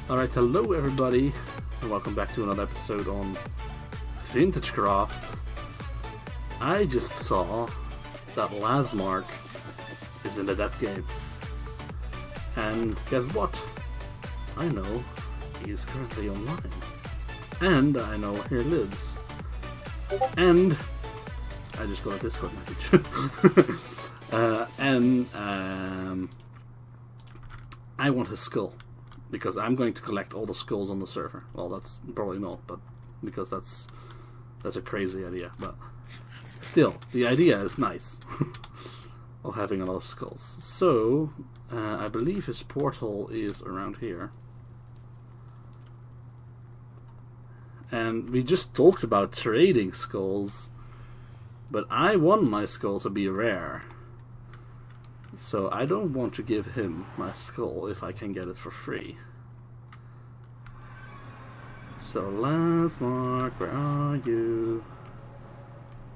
Alright, hello everybody, and welcome back to another episode on VintageCraft. I just saw that Lazmark is in the Dead Games. And guess what? I know he is currently online. And I know where he lives. And I just got a Discord message. I want his skull. Because I'm going to collect all the skulls on the server. Well, that's probably not, but because that's a crazy idea. But still, the idea is nice of having a lot of skulls. So I believe his portal is around here, and we just talked about trading skulls, but I want my skull to be rare. So I don't want to give him my skull if I can get it for free. So Lazmark, where are you?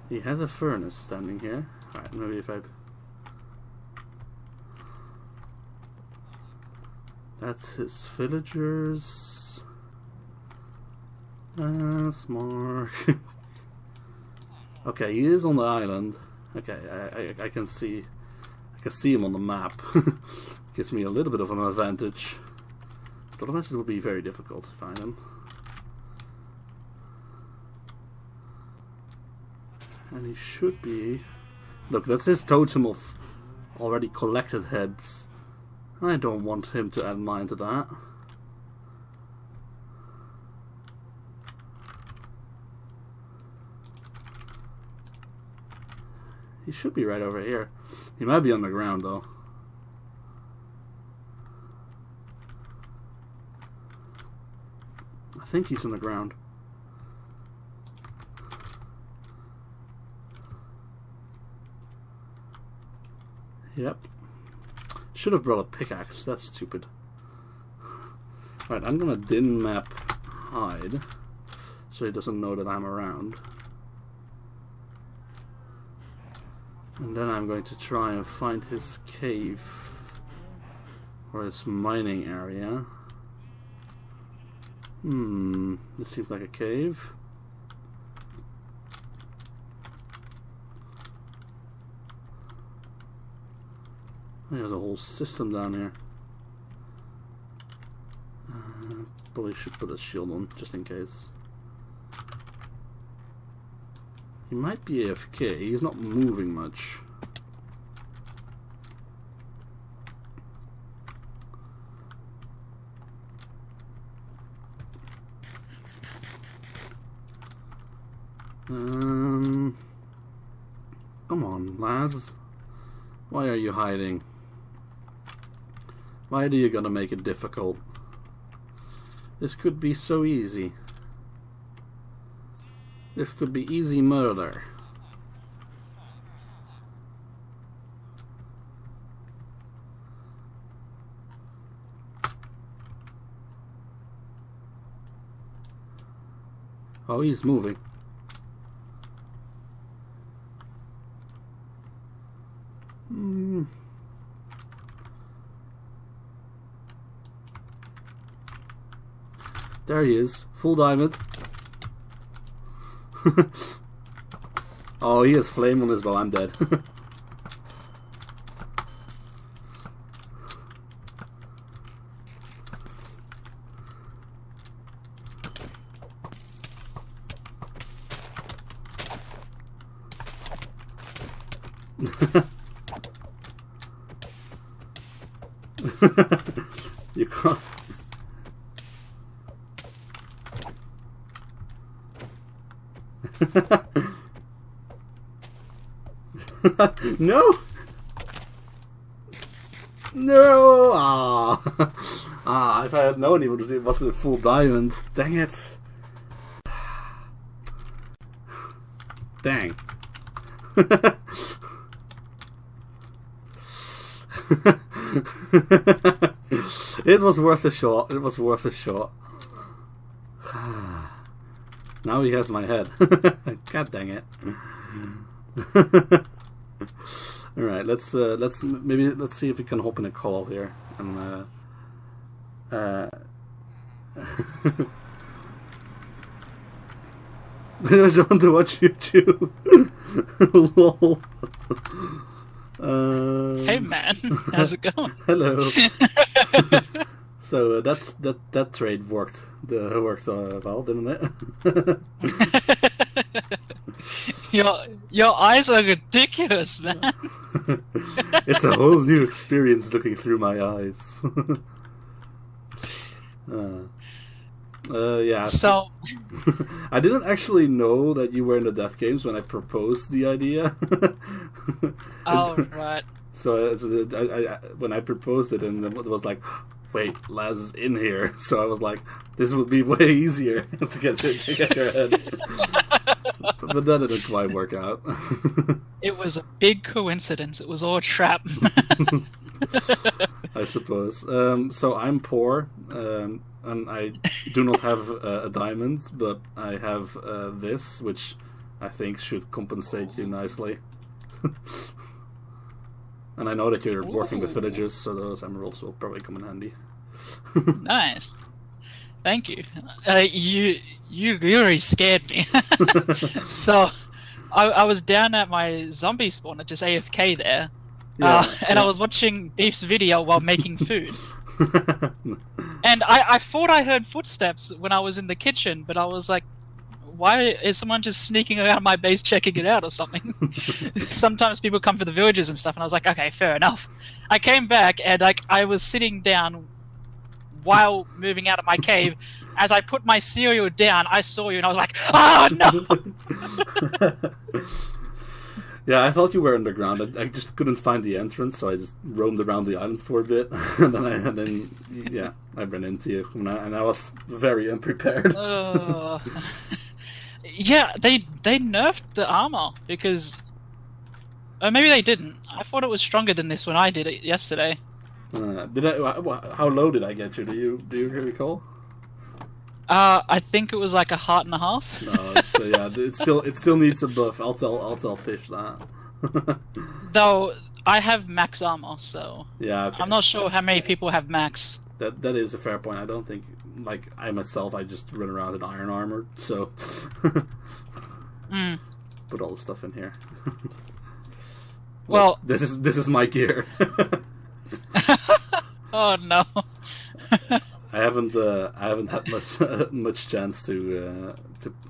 He has a furnace standing here. Alright, maybe if I... That's his villagers. Lazmark. Okay, he is on the island. Okay, I can see... I can see him on the map. Gives me a little bit of an advantage. But otherwise it would be very difficult to find him. And he should be... Look, that's his totem of already collected heads. I don't want him to add mine to that. He should be right over here. He might be on the ground though. I think he's on the ground. Yep. Should have brought a pickaxe. That's stupid. Alright, I'm gonna din map hide so he doesn't know that I'm around. And then I'm going to try and find his cave or his mining area. This seems like a cave. There's a whole system down here. Probably should put a shield on just in case. He might be AFK, he's not moving much. Come on, Laz. Why are you hiding? Why do you gotta make it difficult? This could be so easy. This could be easy murder. Oh, he's moving. There he is, full diamond. Oh, he has flame on his bow. I'm dead. You can't. No! No! Ah, if I had known it was a full diamond. Dang it. Dang. It was worth a shot. It was worth a shot. Now he has my head. God dang it. All right, let's see if we can hop in a call here and I just want to watch YouTube. Lol. Hey man, how's it going? Hello. So that trade worked. Well, didn't it? Your eyes are ridiculous, man. It's a whole new experience looking through my eyes. Yeah. So I didn't actually know that you were in the Death Games when I proposed the idea. oh right. So when I proposed it, and it was like, wait, Laz is in here. So I was like, this would be way easier to get your head. But that didn't quite work out. It was a big coincidence. It was all a trap. I suppose. So I'm poor, and I do not have a diamond, but I have this, which I think should compensate you nicely. And I know that you're working with villagers, so those emeralds will probably come in handy. Nice. Thank you. You really scared me. So, I was down at my zombie spawner, just AFK there, and I was watching Beef's video while making food. And I thought I heard footsteps when I was in the kitchen, but I was like, why is someone just sneaking around my base checking it out or something? Sometimes people come for the villages and stuff, and I was like, okay, fair enough. I came back, and I was sitting down while moving out of my cave. As I put my cereal down, I saw you, and I was like, oh no! Yeah, I thought you were underground. I just couldn't find the entrance, so I just roamed around the island for a bit, and then I ran into you, and I was very unprepared. Yeah, they nerfed the armor because, or maybe they didn't. I thought it was stronger than this when I did it yesterday. How low did I get you? Do you recall? I think it was like a heart and a half. No, it still needs a buff. I'll tell Fish that. Though I have max armor, so yeah, okay. I'm not sure how many people have max. That is a fair point. I don't think, like, I myself, I just run around in iron armor, so put all the stuff in here. Well, this is my gear. Oh no. I haven't had much chance to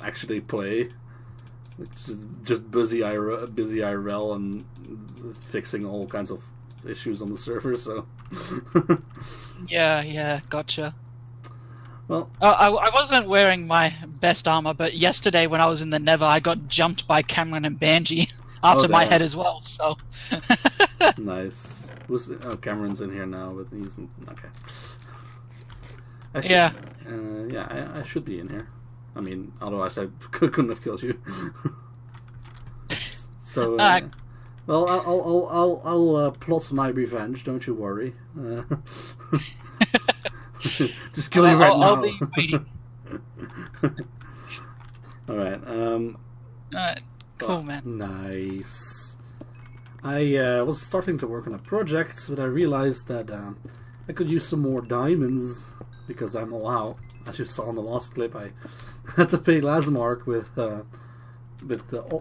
actually play. It's just busy IRL and fixing all kinds of issues on the server. So yeah, gotcha. Well, I wasn't wearing my best armor, but yesterday when I was in the Nether, I got jumped by Cameron and Banji after my head as well. So nice. Cameron's in here now, but he's okay. I should be in here. I mean, otherwise I couldn't have killed you. So, well, I'll plot my revenge. Don't you worry. Just kill you right now. I'll be waiting. All right. Cool, man. Nice. I was starting to work on a project, but I realized that I could use some more diamonds because I'm all out. As you saw in the last clip, I had to pay Lazmark with the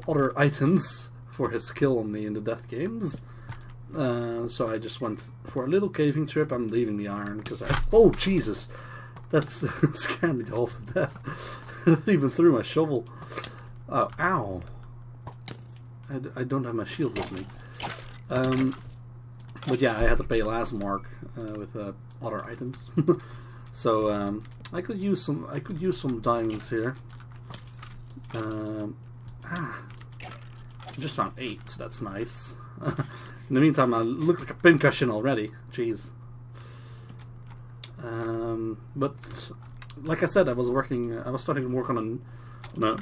other items for his kill on me in the Death Games. So I just went for a little caving trip. I'm leaving the iron because oh Jesus, that's scared me half to death. Even threw my shovel. Ow! I don't have my shield with me. But yeah, I had to pay Lazmark with other items. So I could use some diamonds here. I just found 8, so that's nice. In the meantime, I look like a pincushion already. Jeez. But like I said, I was starting to work on a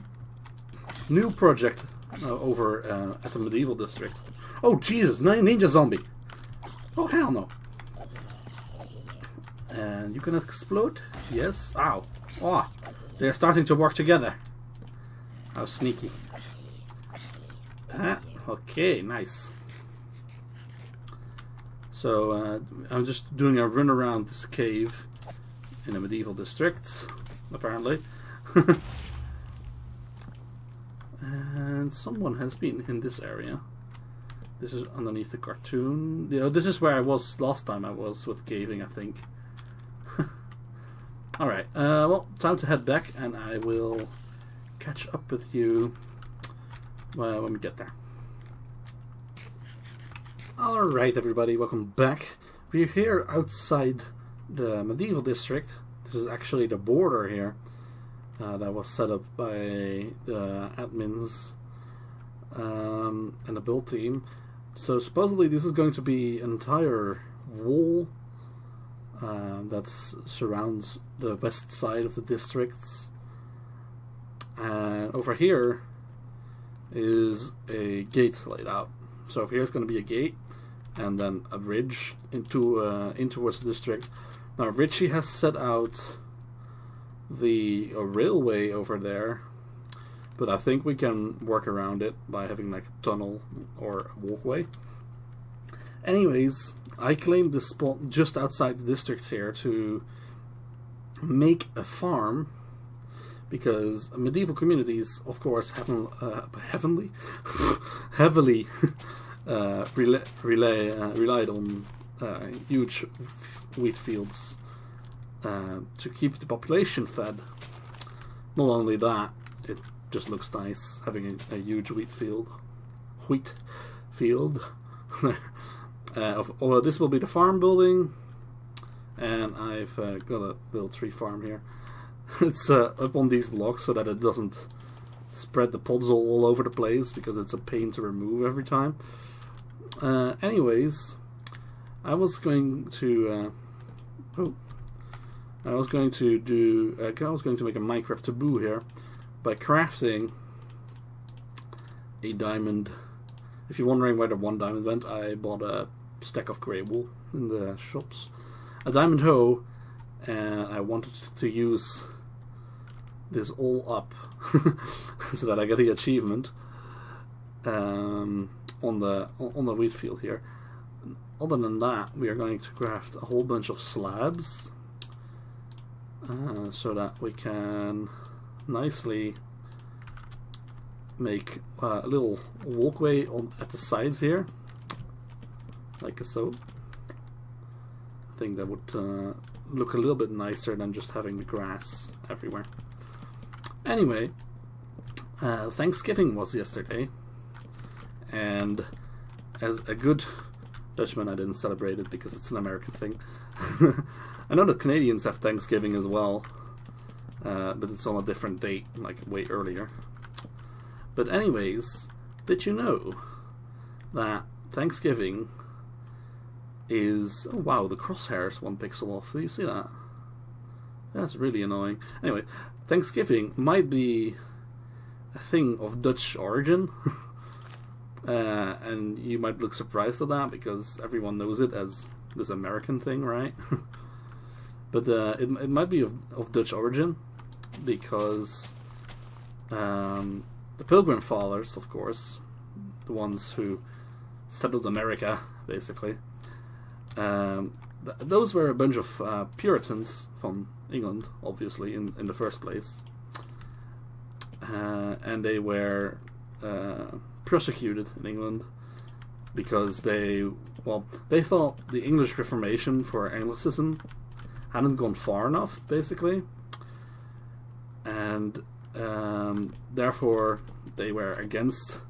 new project over at the medieval district. Oh Jesus! Ninja zombie! Oh hell no! And you can explode? Yes. Ow! Oh, they're starting to work together. How sneaky! Okay, nice. So I'm just doing a run around this cave in a medieval district, apparently. And someone has been in this area. This is underneath the cartoon. You know, this is where I was last time I was with caving, I think. Alright, well, time to head back, and I will catch up with you when we get there. Alright everybody, welcome back. We're here outside the medieval district. This is actually the border here that was set up by the admins and the build team. So supposedly this is going to be an entire wall that surrounds the west side of the districts. And over here is a gate laid out. So over here is going to be a gate, and then a bridge into towards the district. Now Richie has set out the railway over there, but I think we can work around it by having like a tunnel or a walkway. Anyways, I claimed this spot just outside the district here to make a farm, because medieval communities, of course, heavily relied on huge wheat fields to keep the population fed. Not only that, it just looks nice having a huge wheat field. This will be the farm building, and I've got a little tree farm here. It's up on these blocks so that it doesn't spread the pods all over the place, because it's a pain to remove every time. Anyways, I was going to make a Minecraft taboo here by crafting a diamond. If you're wondering where the 1 diamond went, I bought a stack of grey wool in the shops, a diamond hoe, and I wanted to use this all up so that I get the achievement on the wheat field here. Other than that, we are going to craft a whole bunch of slabs so that we can nicely make a little walkway at the sides here, like so. I think that would look a little bit nicer than just having the grass everywhere. Anyway, Thanksgiving was yesterday, and as a good Dutchman, I didn't celebrate it because it's an American thing. I know that Canadians have Thanksgiving as well, but it's on a different date, like way earlier. But anyways, did you know that Thanksgiving is... Oh wow, the crosshair's 1 pixel off. Do you see that? That's really annoying. Anyway, Thanksgiving might be a thing of Dutch origin. And you might look surprised at that, because everyone knows it as this American thing, right? But it might be of Dutch origin, because the Pilgrim Fathers, of course, the ones who settled America, basically, those were a bunch of Puritans from England, obviously, in the first place. And they were persecuted in England because they thought the English Reformation for Anglicanism hadn't gone far enough, basically, and therefore they were against.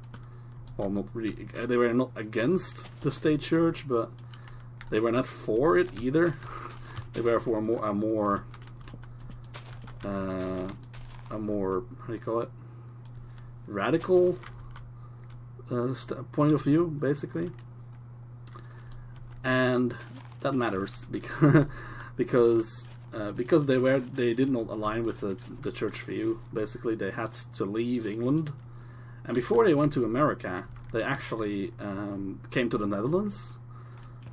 Well, not really. They were not against the state church, but they were not for it either. They were for a more how do you call it, radical point of view, basically. And that matters because they did not align with the church view. Basically, they had to leave England, and before they went to America, they actually came to the Netherlands,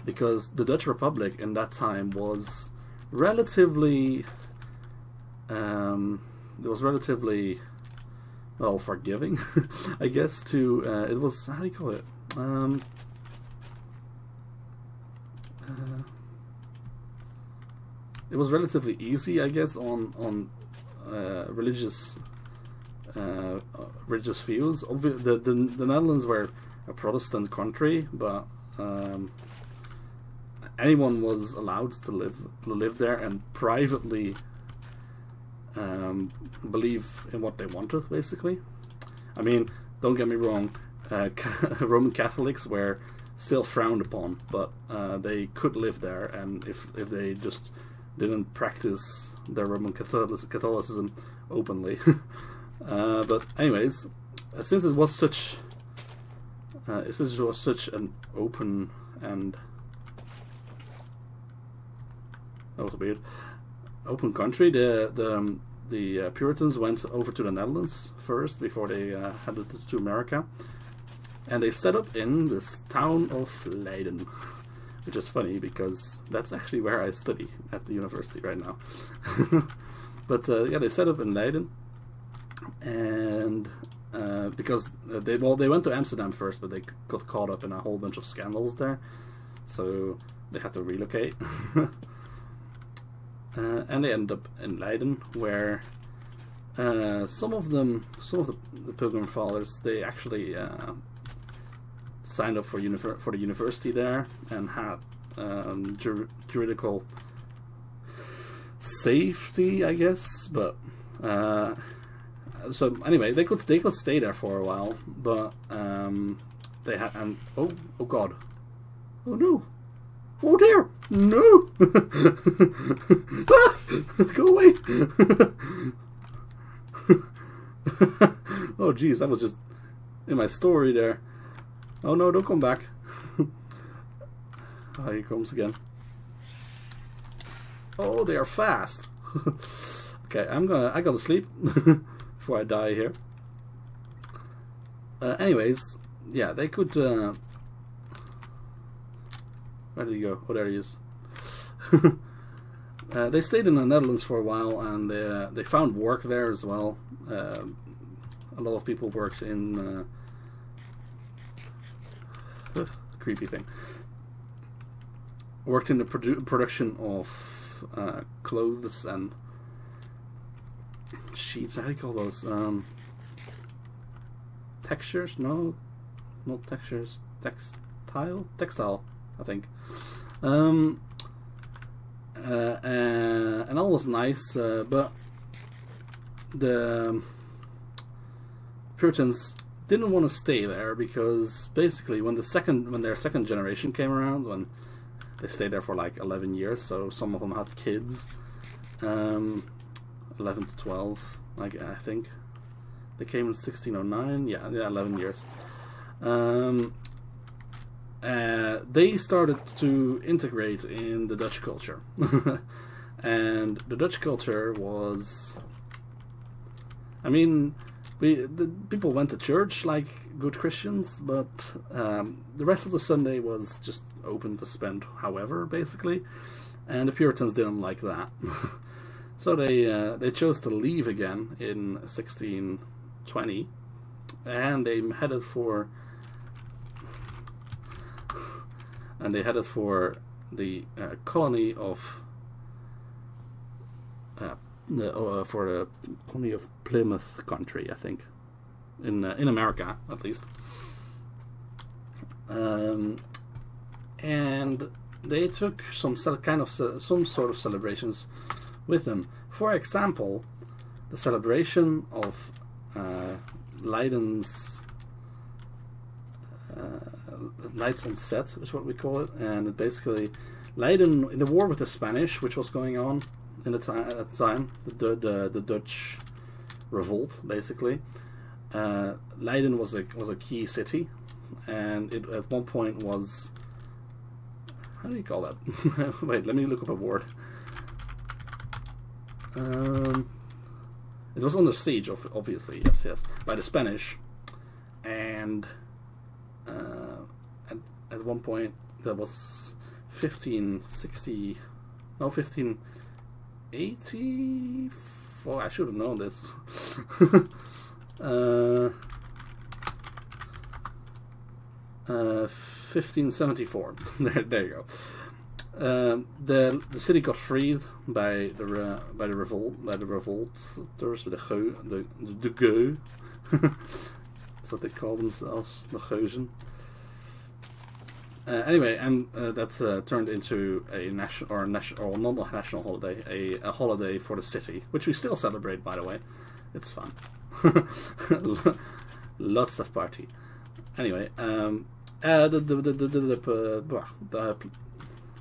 because the Dutch Republic in that time was relatively well, forgiving, I guess. It was, how do you call it? it was relatively easy, I guess, on religious views. The Netherlands were a Protestant country, but anyone was allowed to live there and privately believe in what they wanted, basically. I mean, don't get me wrong, Roman Catholics were still frowned upon, but they could live there, and if they just didn't practice their Roman Catholicism openly. But anyways, since it was such an open and that was weird open country, the Puritans went over to the Netherlands first before they headed to America, and they set up in this town of Leiden, which is funny because that's actually where I study at the university right now. But yeah, they set up in Leiden, and because they went to Amsterdam first, but they got caught up in a whole bunch of scandals there, so they had to relocate. And they ended up in Leiden, where some of the Pilgrim Fathers, they actually signed up for the university there and had juridical safety, I guess. But so anyway, they could stay there for a while, but they had oh god, oh no. Oh dear! No! Go away! Oh jeez, that was just in my story there. Oh no, don't come back. Oh, here he comes again. Oh, they are fast. Okay, I gotta sleep before I die here. Anyways, yeah, they could. Where did he go? Oh, there he is. They stayed in the Netherlands for a while, and they found work there as well. A lot of people worked in creepy thing. Worked in the production of clothes and sheets. How do you call those? Textures? No, not textures. Textile. I think. And all was nice, but the Puritans didn't want to stay there because basically when their second generation came around, when they stayed there for like 11 years, so some of them had kids, 11 to 12, I think. They came in 1609, yeah, 11 years. They started to integrate in the Dutch culture. And the Dutch culture was, I mean, the people went to church like good Christians, but the rest of the Sunday was just open to spend however, basically, and the Puritans didn't like that. So they chose to leave again in 1620, and they headed for the colony of the colony of Plymouth country, I think, in America at least. And they took some sort of celebrations with them. For example, the celebration of Leiden's Lights on Set is what we call it, and basically Leiden, in the war with the Spanish, which was going on at the time, the Dutch revolt, basically. Leiden was a key city, and it at one point was, how do you call that? Wait, let me look up a word. It was under siege, obviously, yes, by the Spanish, and at one point there was 1584. I should have known this. 1574. There you go. The city got freed by the revolters, the Geu. That's what they call themselves, the Geuzen. Anyway, and that's turned into a national or not a national holiday, a holiday for the city, which we still celebrate, by the way. It's fun. Lots of party. Anyway, the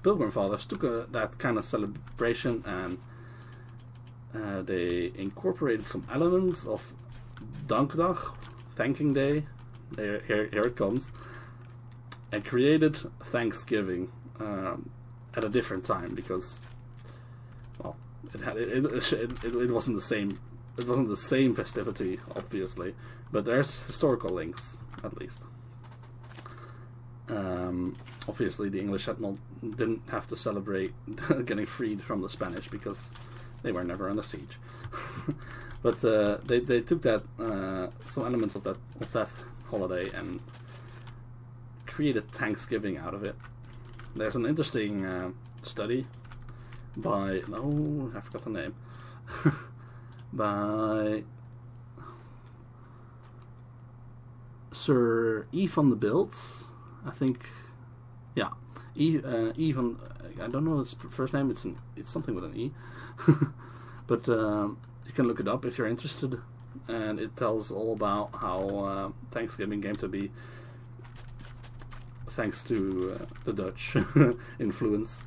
Pilgrim Fathers took that kind of celebration and they incorporated some elements of Dankdag, Thanking Day. Here it comes. And created Thanksgiving at a different time because, well, it wasn't the same. It wasn't the same festivity, obviously, but there's historical links at least. Obviously, the English didn't have to celebrate getting freed from the Spanish because they were never under siege. But they took that some elements of that holiday and created Thanksgiving out of it. There's an interesting study by I forgot the name by Sir E. van de Bilt, I think. Yeah, E van. I don't know his first name. It's something with an E, but you can look it up if you're interested. And it tells all about how Thanksgiving came to be, thanks to the Dutch influence.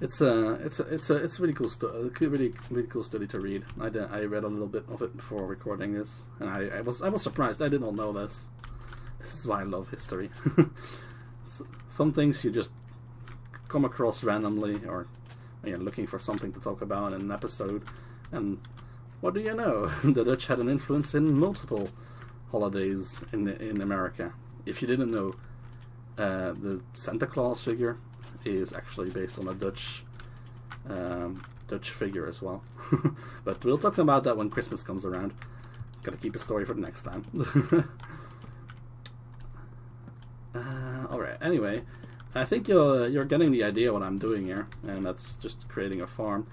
It's a really cool really cool study to read. I read a little bit of it before recording this, and I was surprised. I did not know this. This is why I love history. Some things you just come across randomly, or you're looking for something to talk about in an episode, and what do you know? The Dutch had an influence in multiple holidays in America. If you didn't know, the Santa Claus figure is actually based on a Dutch figure as well. But we'll talk about that when Christmas comes around. Gotta keep a story for the next time. Alright, anyway, I think you're getting the idea what I'm doing here, and that's just creating a farm.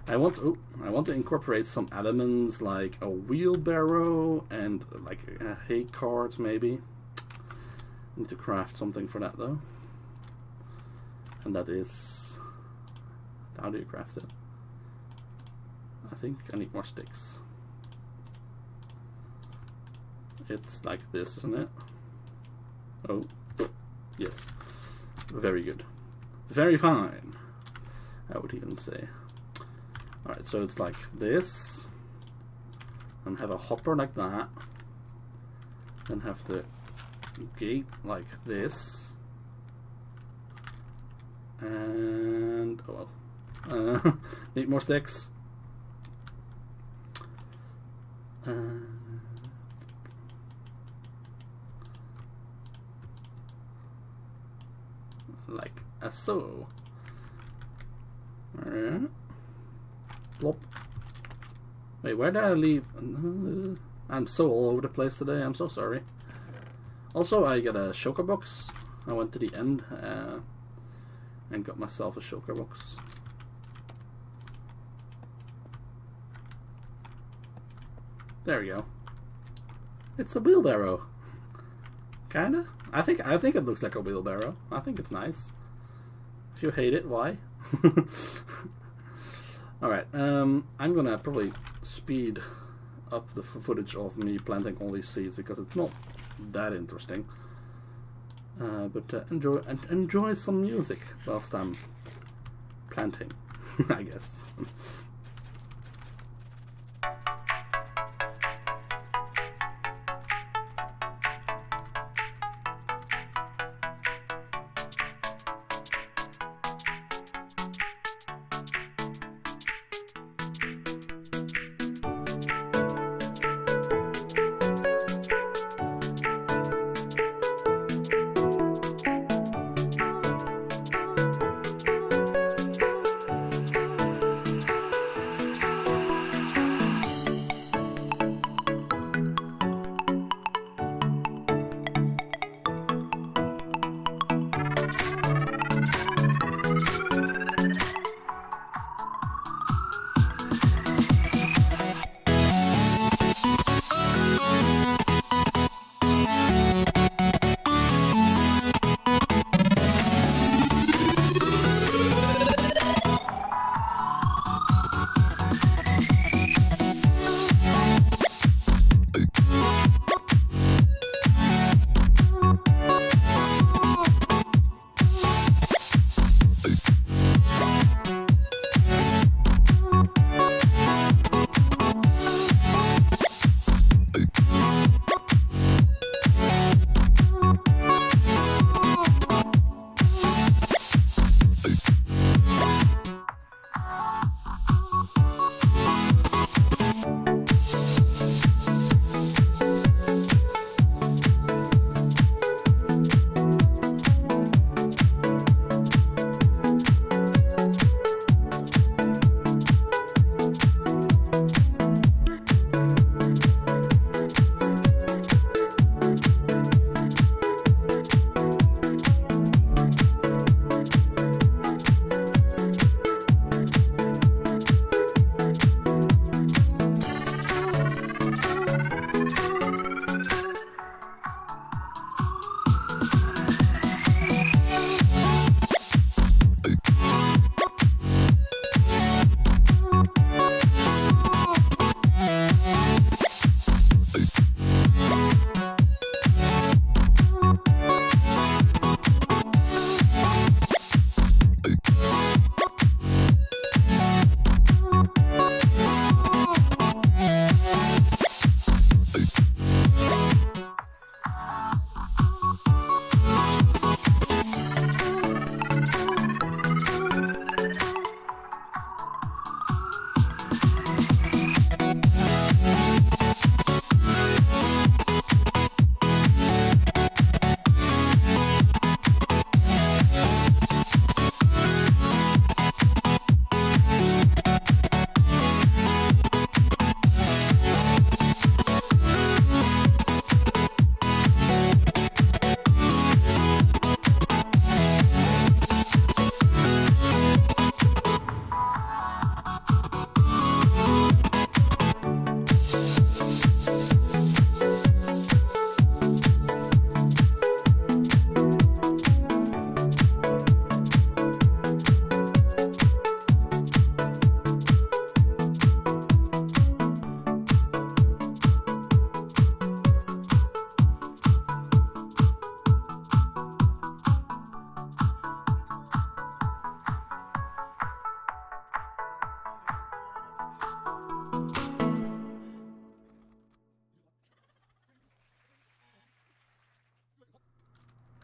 I want to incorporate some elements like a wheelbarrow and like a hay cart maybe. I need to craft something for that though. And that is, how do you craft it? I think I need more sticks. It's like this, isn't it? Oh, yes. Very good. Very fine, I would even say. Alright, so it's like this. And have a hopper like that. Then have the gate like this. And oh well. Need more sticks. Like so. Alright. Plop. Wait, where did I leave? I'm so all over the place today. I'm so sorry. Also, I got a shulker box. I went to the end and got myself a shulker box. There we go. It's a wheelbarrow. Kinda. I think it looks like a wheelbarrow. I think it's nice. If you hate it, why? Alright, I'm gonna probably speed up the footage of me planting all these seeds because it's not that interesting. But enjoy some music whilst I'm planting, I guess.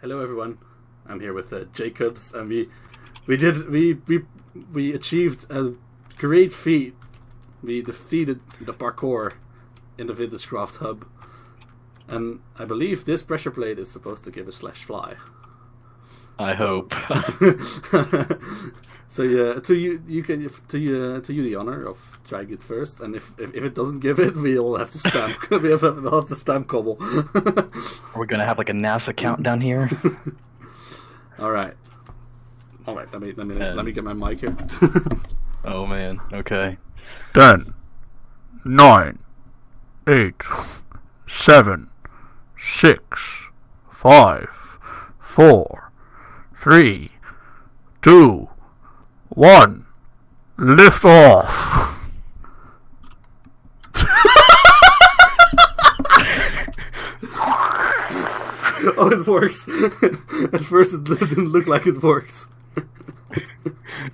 Hello everyone, I'm here with Jacobs, and we achieved a great feat. We defeated the parkour in the VintageCraft hub, and I believe this pressure plate is supposed to give a /fly. I hope. So yeah, to you the honor of trying it first, and if it doesn't give it, we'll have to spam. we'll have to spam cobble. Are we gonna have like a NASA countdown here? All right. Let me get my mic here. Oh man. Okay. 10, 9, 8, 7, 6, 5, 4, 3, 2, 1. Lift off. Oh, it works. At first, it didn't look like it worked.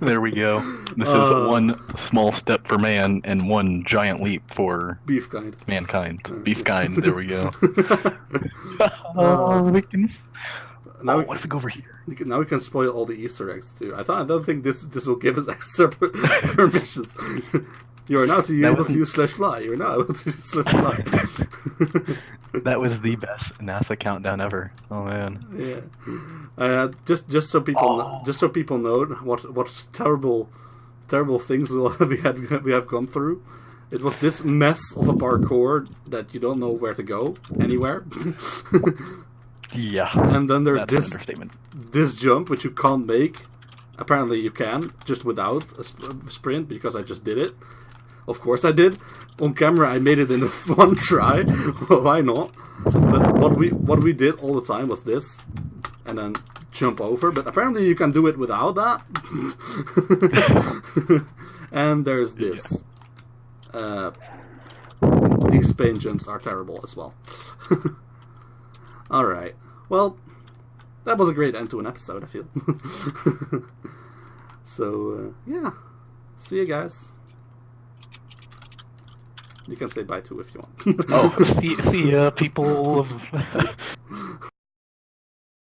There we go. This is one small step for man and one giant leap for Beefkind. mankind. Beefkind. There we go. We can. Now What if we go over here? now we can spoil all the Easter eggs too. I don't think this will give us extra permissions. You are now able to use /fly. You are now able to use /fly. That was the best NASA countdown ever. Oh man. Yeah. Just so people know what terrible things we have gone through. It was this mess of a parkour that you don't know where to go anywhere. Yeah. And then there's That's an understatement. this jump which you can't make. Apparently you can, just without a sprint, because I just did it. Of course I did. On camera I made it in one try. Well, why not? But what we did all the time was this, and then jump over. But apparently you can do it without that. And there's this. These pain jumps are terrible as well. Alright. Well, that was a great end to an episode, I feel. So, yeah. See you guys. You can say bye too if you want. Oh, see ya, people of